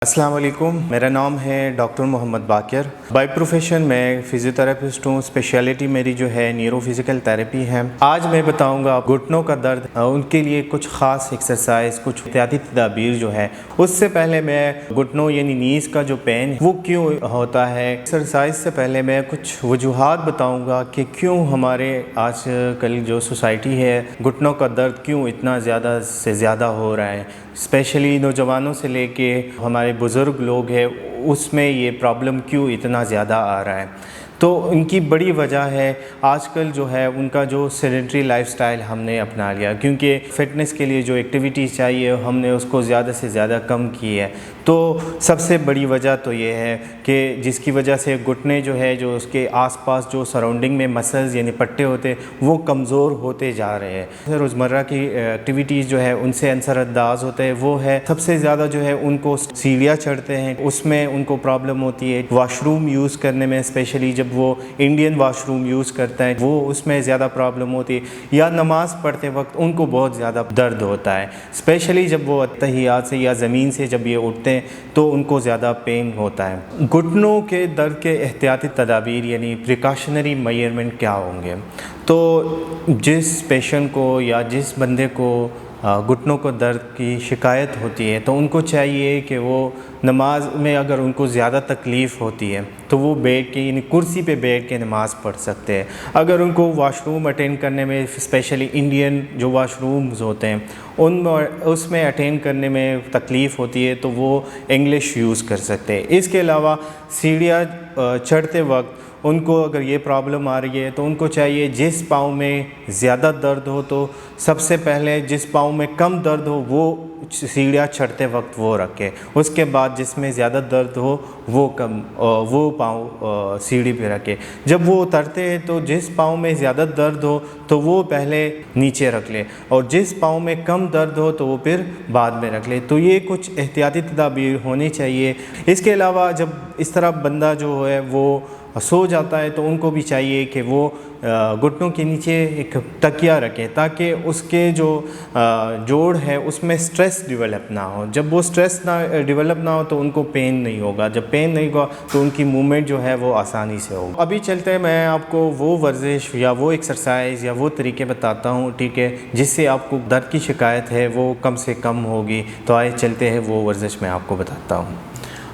अस्सलाम वालेकुम, मेरा नाम है doctor Mohammad Baqar. By profession मैं फिजियोथेरेपिस्ट हूँ। स्पेशलिटी मेरी जो है न्यूरोफिज़िकल थेरेपी है। आज मैं बताऊँगा घुटनों का दर्द, उनके लिए कुछ ख़ास एक्सरसाइज, कुछ एहतियाती तदाबीर जो है। उससे पहले मैं घुटनों यानी नीज़ का जो पेन वो क्यों होता है, एक्सरसाइज से पहले मैं कुछ वजूहात बताऊँगा कि क्यों हमारे आज कल जो सोसाइटी है घुटनों का दर्द क्यों इतना ज़्यादा से ज़्यादा हो रहा है। स्पेशली नौजवानों से लेके हमारे बुज़ुर्ग लोग हैं, उसमें ये प्रॉब्लम क्यों इतना ज़्यादा आ रहा है। तो इनकी बड़ी वजह है आजकल जो है उनका जो सेडेंटरी लाइफस्टाइल हमने अपना लिया, क्योंकि फ़िटनेस के लिए जो एक्टिविटीज़ चाहिए हमने उसको ज़्यादा से ज़्यादा कम की है। तो सबसे बड़ी वजह तो ये है कि जिसकी वजह से घुटने जो है, जो उसके आसपास जो सराउंडिंग में मसल्स यानी पट्टे होते हैं वो कमज़ोर होते जा रहे हैं। रोज़मर्रा की एक्टिविटीज़ जो है उनसे असरअंदाज होते हैं। वो है सबसे ज़्यादा जो है उनको सीढ़ियाँ चढ़ते हैं, उसमें उनको प्रॉब्लम होती है। वॉशरूम यूज़ करने में, स्पेशली जब वो इंडियन वॉशरूम यूज़ करता है वो उसमें ज़्यादा प्रॉब्लम होती है। या नमाज़ पढ़ते वक्त उनको बहुत ज़्यादा दर्द होता है, स्पेशली जब वो तहियात से या ज़मीन से जब ये उठते हैं तो उनको ज़्यादा पेन होता है। घुटनों के दर्द के एहतियाती तदाबीर यानी प्रिकॉशनरी मेजरमेंट क्या होंगे। तो जिस पेशेंट को या जिस बंदे को घुटनों को दर्द की शिकायत होती है तो उनको चाहिए कि वो नमाज में अगर उनको ज़्यादा तकलीफ़ होती है तो वो बैठ के यानी कुर्सी पे बैठ के नमाज़ पढ़ सकते हैं। अगर उनको वॉशरूम अटेंड करने में, स्पेशली इंडियन जो वॉशरूम्स होते हैं उसमें अटेंड करने में तकलीफ़ होती है तो वो इंग्लिश यूज़ कर सकते हैं। इसके अलावा सीढ़ियाँ चढ़ते वक्त उनको अगर ये प्रॉब्लम आ रही है तो उनको चाहिए जिस पाँव में ज़्यादा दर्द हो तो सबसे पहले जिस पाँव में कम दर्द हो वो सीढ़ियाँ चढ़ते वक्त वो रखें। उसके बाद जिसमें ज़्यादा दर्द हो वो पाँव सीढ़ी पे रखें। जब वो उतरते हैं तो जिस पाँव में ज़्यादा दर्द हो तो वो पहले नीचे रख ले और जिस पाँव में कम दर्द हो तो वो फिर बाद में रख ले। तो ये कुछ एहतियाती तदाबीर होनी चाहिए। इसके अलावा जब इस तरह बंदा जो है वो सो जाता है तो उनको भी चाहिए कि वो घुटनों के नीचे एक तकिया रखें ताकि उसके जो जोड़ है उसमें स्ट्रेस डेवलप ना हो। जब वो स्ट्रेस ना डेवलप ना हो तो उनको पेन नहीं होगा। जब पेन नहीं होगा तो उनकी मूवमेंट जो है वो आसानी से होगी। अभी चलते हैं, मैं आपको वो वर्जिश या वो एक्सरसाइज या वो तरीके बताता हूँ, ठीक है, जिससे आपको दर्द की शिकायत है वो कम से कम होगी। तो आइए चलते हैं, वो वर्जिश मैं आपको बताता हूँ।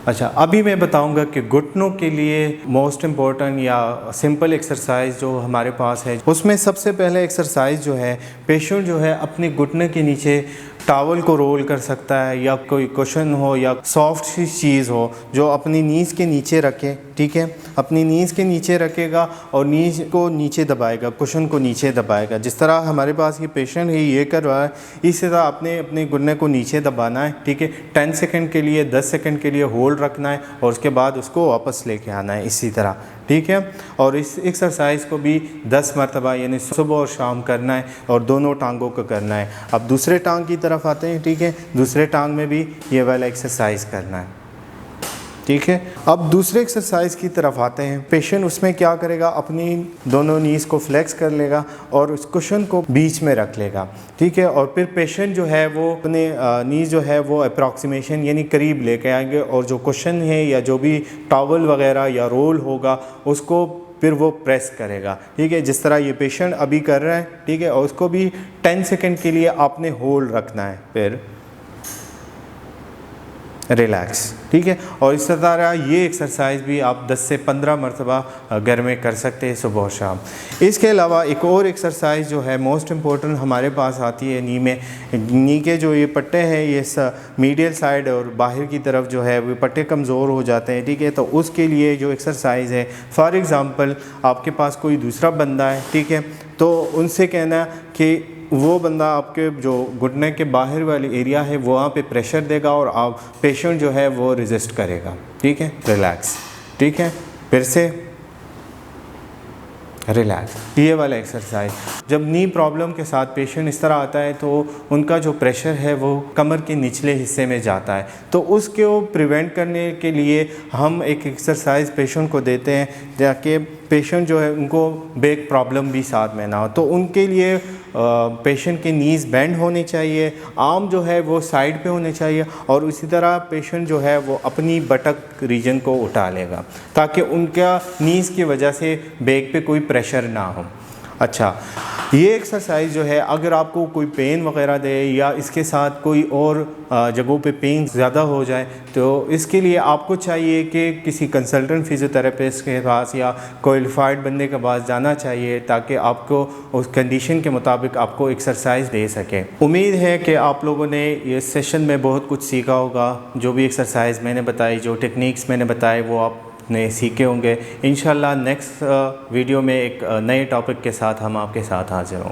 अच्छा, अभी मैं बताऊंगा कि घुटनों के लिए मोस्ट इम्पॉर्टेंट या सिंपल एक्सरसाइज जो हमारे पास है उसमें सबसे पहले एक्सरसाइज जो है, पेशेंट जो है अपने घुटने के नीचे टॉवल को रोल कर सकता है या कोई कुशन हो या सॉफ्ट सी चीज़ हो जो अपनी नीज़ के नीचे रखे, ठीक है। अपनी नीज़ के नीचे रखेगा और नीज़ को नीचे दबाएगा, कुशन को नीचे दबाएगा। जिस तरह हमारे पास ये पेशेंट है ये कर रहा है, इसी तरह आपने अपने घुटने को नीचे दबाना है, ठीक है। 10 सेकंड के लिए, 10 सेकंड के लिए होल्ड रखना है और उसके बाद उसको वापस लेके आना है इसी तरह, ठीक है। और इस एक्सरसाइज को भी 10 मरतबा यानी सुबह और शाम करना है और दोनों टांगों को करना है। अब दूसरे टांग की तरफ आते हैं, ठीक है। दूसरे टांग में भी ये वाला एक्सरसाइज करना है, ठीक है। अब दूसरे एक्सरसाइज की तरफ आते हैं। पेशेंट उसमें क्या करेगा, अपनी दोनों नीज़ को फ्लेक्स कर लेगा और उस कुशन को बीच में रख लेगा, ठीक है। और फिर पेशेंट जो है वो अपने नीज़ जो है वो अप्रॉक्सीमेशन यानी करीब लेके आएंगे और जो कुशन है या जो भी टॉवल वगैरह या रोल होगा उसको फिर वो प्रेस करेगा, ठीक है, जिस तरह ये पेशेंट अभी कर रहा है, ठीक है। और उसको भी 10 सेकंड के लिए आपने होल्ड रखना है, फिर रिलैक्स, ठीक है। और इस तरह ये एक्सरसाइज भी आप 10 से 15 मरतबा घर में कर सकते हैं सुबह और शाम। इसके अलावा एक और एक्सरसाइज जो है मोस्ट इम्पोर्टेंट हमारे पास आती है नी में। नी के जो ये पट्टे हैं ये मीडियल साइड और बाहर की तरफ जो है वो पट्टे कमज़ोर हो जाते हैं, ठीक है। तो उसके लिए जो एक्सरसाइज है, फॉर एग्ज़ाम्पल आपके पास कोई दूसरा बंदा है, ठीक है, तो उनसे कहना कि वो बंदा आपके जो घुटने के बाहर वाली एरिया है वहाँ पे प्रेशर देगा और आप पेशेंट जो है वो रेजिस्ट करेगा, ठीक है। रिलैक्स, ठीक है, फिर से रिलैक्स, ये वाला एक्सरसाइज। जब नी प्रॉब्लम के साथ पेशेंट इस तरह आता है तो उनका जो प्रेशर है वो कमर के निचले हिस्से में जाता है, तो उसको प्रिवेंट करने के लिए हम एक एक्सरसाइज पेशेंट को देते हैं ताकि पेशेंट जो है उनको बैक प्रॉब्लम भी साथ में ना हो। तो उनके लिए پیشنٹ کے نیز بینڈ ہونے چاہیے، آرم جو ہے وہ سائڈ پہ ہونے چاہیے، اور اسی طرح پیشنٹ جو ہے وہ اپنی بٹک ریجن کو اٹھا لے گا تاکہ ان کا نیز کی وجہ سے بیک پہ کوئی پریشر نہ ہو۔ اچھا، یہ ایکسرسائز جو ہے اگر آپ کو کوئی پین وغیرہ دے یا اس کے ساتھ کوئی اور جگہوں پہ پین زیادہ ہو جائے تو اس کے لیے آپ کو چاہیے کہ کسی کنسلٹنٹ فزیوتھراپسٹ کے پاس یا کوالیفائڈ بندے کے پاس جانا چاہیے تاکہ آپ کو اس کنڈیشن کے مطابق آپ کو ایکسرسائز دے سکے۔ امید ہے کہ آپ لوگوں نے یہ سیشن میں بہت کچھ سیکھا ہوگا، جو بھی ایکسرسائز میں نے بتائی، جو ٹیکنیکس میں نے بتائے وہ آپ نے سیکھے ہوں گے۔ انشاءاللہ نیکسٹ ویڈیو میں ایک نئے ٹاپک کے ساتھ ہم آپ کے ساتھ حاضر ہوں گے۔